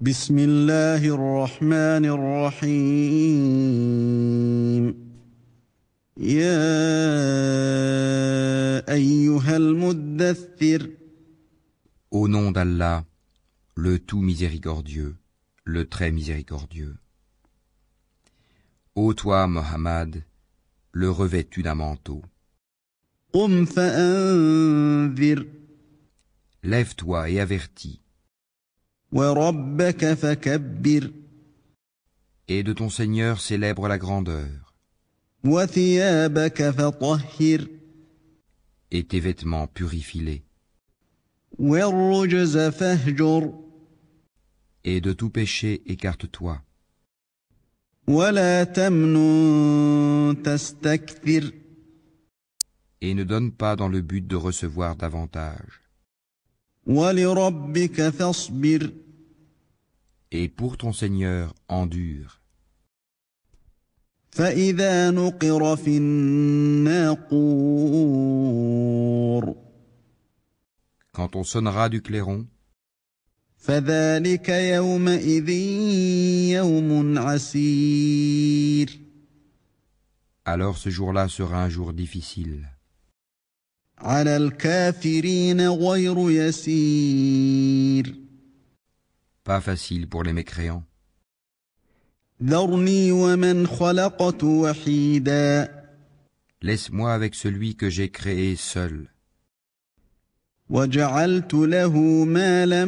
بسم الله الرحمن الرحيم يا أيها المدثر Au nom d'Allah, le tout miséricordieux, le très miséricordieux. Ô toi, Mohammed, le revêtu d'un manteau, قم فأنذر lève-toi et avertis, وربك فكبر et de ton Seigneur célèbre la grandeur, وثيابك فطهر et tes vêtements purifie-les, والرجز فاهجر et de tout péché écarte-toi, ولا تمنن تستكثر et ne donne pas dans le but de recevoir davantage. ولربك فاصبر Et pour ton Seigneur, endure. فإذا نقر في الناقور Quand on sonnera du clairon, فذلك يومئذ يوم عسير alors ce jour-là sera un jour difficile. على الكافرين غير يسير Pas facile pour les mécréants. ذرني ومن خلقت وحيدا Laisse-moi avec celui que j'ai créé seul, وجعلت له مالا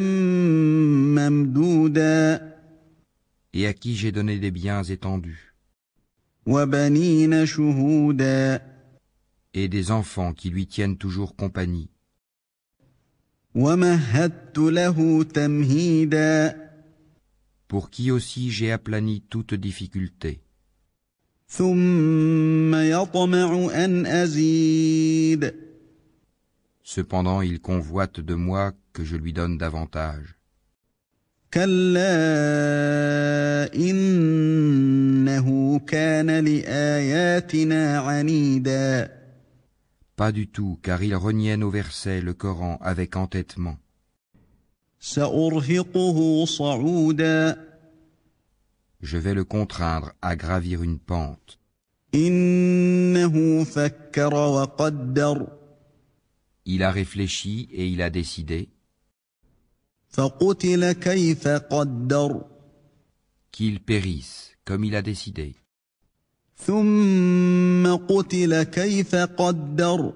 ممدودا et à qui j'ai donné des biens étendus, وبنين شهودا et des enfants qui lui tiennent toujours compagnie, ومهدت له تمهيدا pour qui aussi j'ai aplani toute difficulté. ثم يطمع أن أزيد Cependant il convoite de moi que je lui donne davantage. كلا إنه كان لآياتنا عنيدا Pas du tout, car il reniait nos versets, le Coran, avec entêtement. سأرهقه صعودا Je vais le contraindre à gravir une pente. إنه فكر وقدر Il a réfléchi et il a décidé فقتل كيف قدر qu'il périsse, comme il a décidé. ثم قتل كيف قدر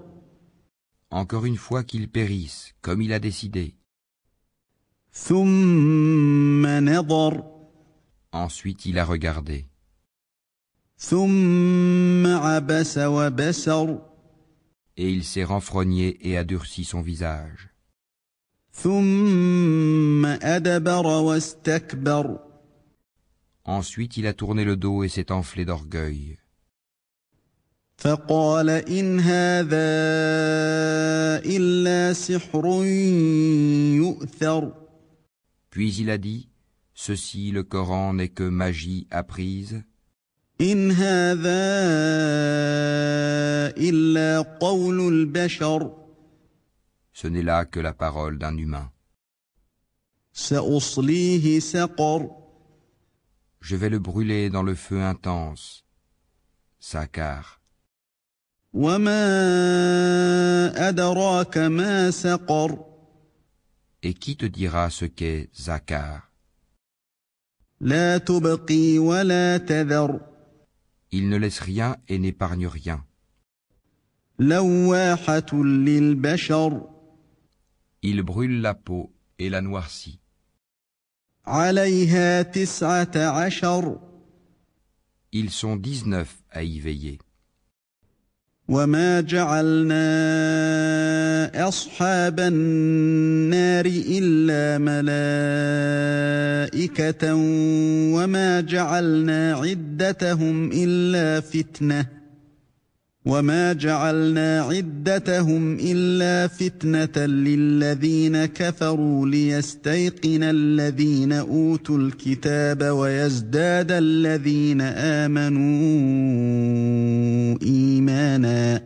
Encore une fois qu'il périsse, comme il a décidé. ثم نظر Ensuite il a regardé. ثم عبس وبسر Et il s'est renfrogné et a durci son visage. ثم أدبر واستكبر Ensuite il a tourné le dos et s'est enflé d'orgueil. فقال إن هذا إلا سحر يؤثر Puis il a dit, ceci, le Coran, n'est que magie apprise. إن هذا إلا قول البشر Ce n'est là que la parole d'un humain. سأصليه سقر Je vais le brûler dans le feu intense. Sakar. وما أدراك ما سقر Et qui te dira ce qu'est Zakar? لا تبقي ولا تذر Il ne laisse rien et n'épargne rien. لواحة للبشر Il brûle la peau et la noircit. عليها 19 Ils sont 19 à y veiller. وما جعلنا أصحاب النار إلا ملائكة وما جعلنا عدتهم إلا فتنة للذين كفروا ليستيقن الذين أوتوا الكتاب ويزداد الذين آمنوا إيمانا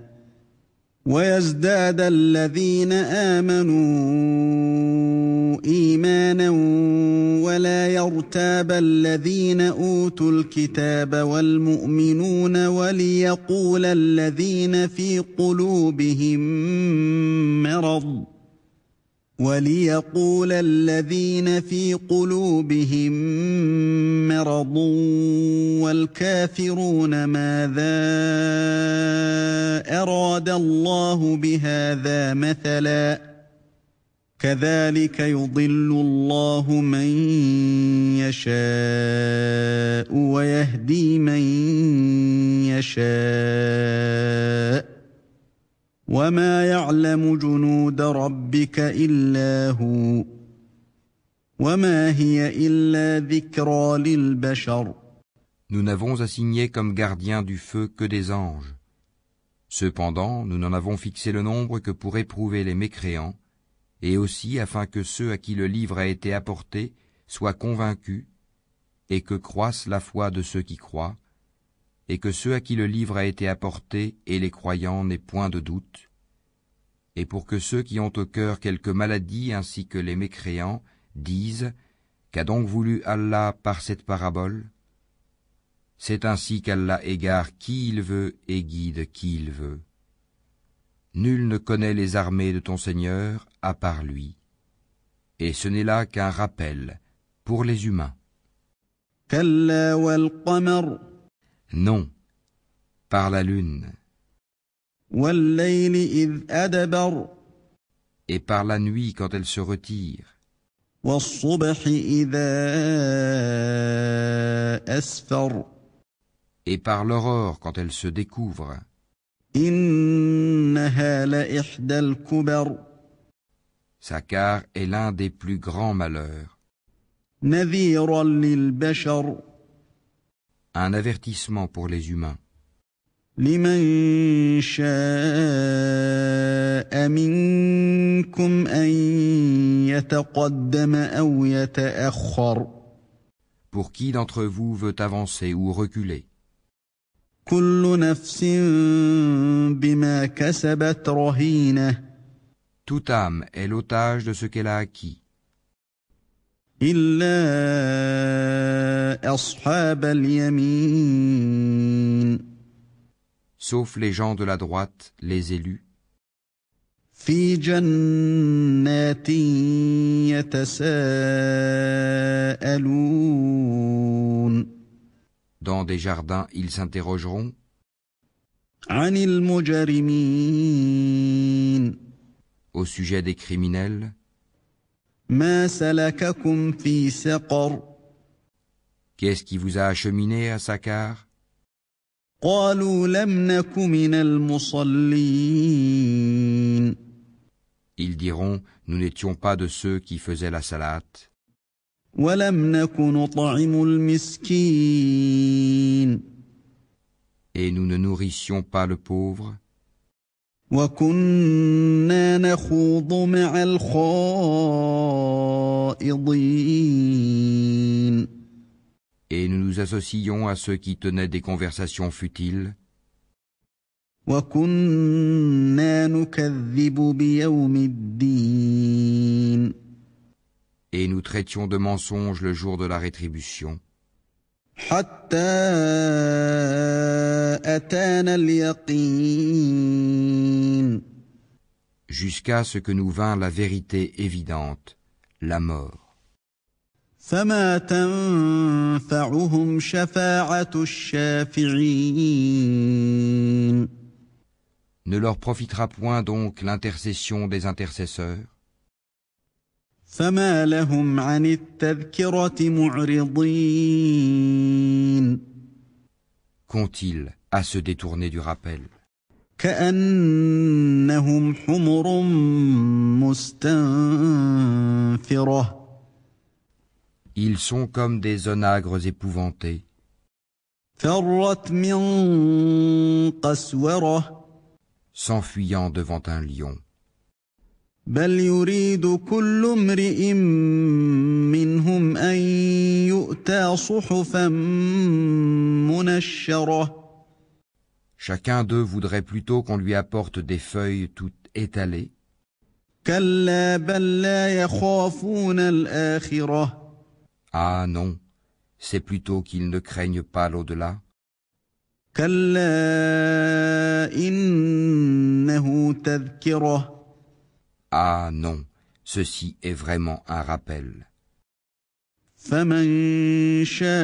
ويزداد الذين آمنوا إيمانا ولا يرتاب الذين أوتوا الكتاب والمؤمنون وليقول الذين في قلوبهم مرض والكافرون ماذا أراد الله بهذا مثلا كذلك يضل الله من يشاء ويهدي من يشاء وما يعلم جنود ربك إلا هو وما هي إلا ذكرى للبشر. Nous n'avons assigné comme gardiens du feu que des anges. Cependant, nous n'en avons fixé le nombre que pour éprouver les mécréants, et aussi afin que ceux à qui le livre a été apporté soient convaincus, et que croisse la foi de ceux qui croient, et que ceux à qui le livre a été apporté et les croyants n'aient point de doute, et pour que ceux qui ont au cœur quelque maladie ainsi que les mécréants disent « Qu'a donc voulu Allah par cette parabole ?» C'est ainsi qu'Allah égare qui il veut et guide qui il veut. Nul ne connaît les armées de ton Seigneur à part lui. Et ce n'est là qu'un rappel pour les humains. Non, par la lune. Et par la nuit quand elle se retire. Et par l'aurore quand elle se découvre. Sa car est l'un des plus grands malheurs. Un avertissement pour les humains. لمن شاء منكم أن يتقدم أو يتأخر. Pour qui d'entre vous veut avancer ou reculer? كل نفس بما كسبت رهينة. Toute âme est l'otage de ce qu'elle a acquis. إلا أصحاب اليمين. Sauf les gens de la droite, les élus. في جنات يتساءلون. Dans des jardins, ils s'interrogeront. عن المجرمين. Au sujet des criminels. ما سلككم في سقر. Qu'est-ce qui vous a acheminé à Sakar? قالوا لم نك من المصلين. Ils diront, nous n'étions pas de ceux qui faisaient la salate. ولم نك نطعم المسكين. Et nous ne nourrissions pas le pauvre. وكنا نخوض مع الخائضين. Et nous nous associons à ceux qui tenaient des conversations futiles. وكنا نكذب بيوم الدين. Et nous traitions de mensonges le jour de la rétribution. حتى أتانا اليقين. Jusqu'à ce que nous vint la vérité évidente, la mort. فما تنفعهم شفاعة الشافعين. Ne leur profitera point donc l'intercession des intercesseurs. فما لهم عن التذكرة معرضين. Qu'ont-ils à se détourner du rappel? كأنهم حمر مستنفرة. Ils sont comme des onagres épouvantés. فرت من قسورة. S'enfuyant devant un lion. بل يريد كل امرئ منهم أن يؤتى صحفا منشرة. Chacun d'eux voudrait plutôt qu'on lui apporte des feuilles toutes étalées. كلا بل لا يخافون الآخرة Ah non, c'est plutôt qu'ils ne craignent pas l'au-delà. كلا إنه تذكرة Ah non, ceci est vraiment un rappel. فمن شاء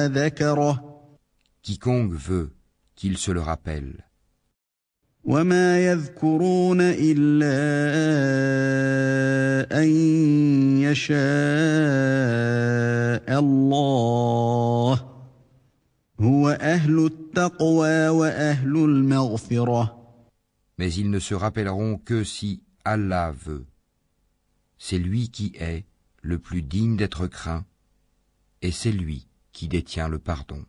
ذكره Quiconque veut qu'il se le rappelle. وما يذكرون إلا أن يشاء الله هو أهل التقوى وأهل المغفرة Mais ils ne se rappelleront que si Allah veut. C'est lui qui est le plus digne d'être craint, et c'est lui qui détient le pardon.